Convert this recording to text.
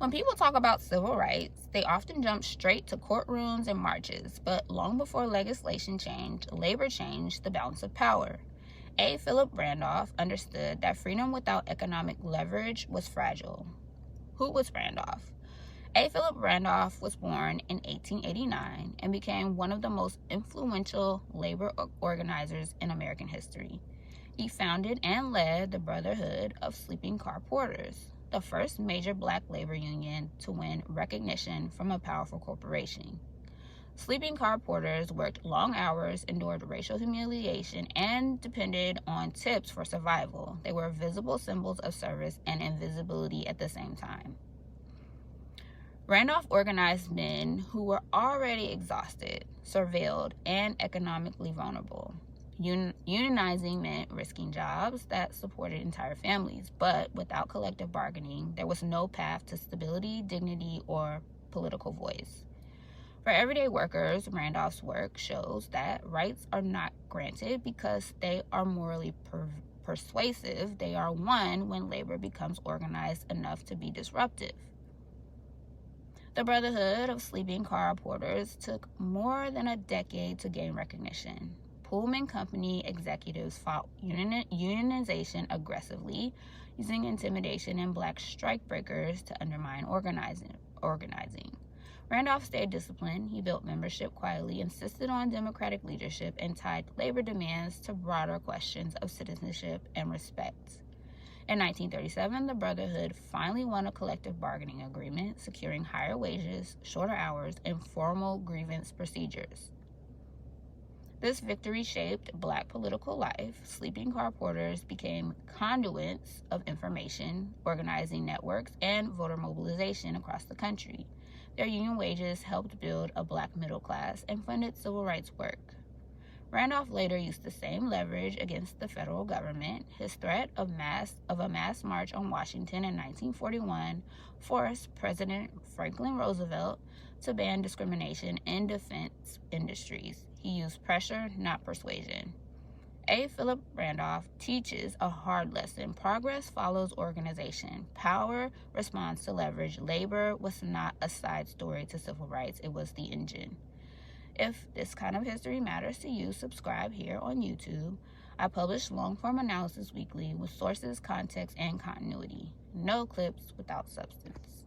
When people talk about civil rights, they often jump straight to courtrooms and marches, but long before legislation changed, labor changed the balance of power. A. Philip Randolph understood that freedom without economic leverage was fragile. Who was Randolph? A. Philip Randolph was born in 1889 and became one of the most influential labor organizers in American history. He founded and led the Brotherhood of Sleeping Car Porters, the first major black labor union to win recognition from a powerful corporation. Sleeping car porters worked long hours, endured racial humiliation, and depended on tips for survival. They were visible symbols of service and invisibility at the same time. Randolph organized men who were already exhausted, surveilled, and economically vulnerable. Unionizing meant risking jobs that supported entire families, but without collective bargaining, there was no path to stability, dignity, or political voice. For everyday workers, Randolph's work shows that rights are not granted because they are morally persuasive. They are won when labor becomes organized enough to be disruptive. The Brotherhood of Sleeping Car Porters took more than a decade to gain recognition. Pullman Company executives fought unionization aggressively, using intimidation and black strikebreakers to undermine organizing. Randolph stayed disciplined. He built membership quietly, insisted on democratic leadership, and tied labor demands to broader questions of citizenship and respect. In 1937, the Brotherhood finally won a collective bargaining agreement, securing higher wages, shorter hours, and formal grievance procedures. This victory shaped black political life. Sleeping car porters became conduits of information, organizing networks, and voter mobilization across the country. Their union wages helped build a black middle class and funded civil rights work. Randolph later used the same leverage against the federal government. His threat of a mass march on Washington in 1941 forced President Franklin Roosevelt to ban discrimination in defense industries. He used pressure, not persuasion. A. Philip Randolph teaches a hard lesson. Progress follows organization. Power responds to leverage. Labor was not a side story to civil rights. It was the engine. If this kind of history matters to you, subscribe here on YouTube. I publish long-form analysis weekly with sources, context, and continuity. No clips without substance.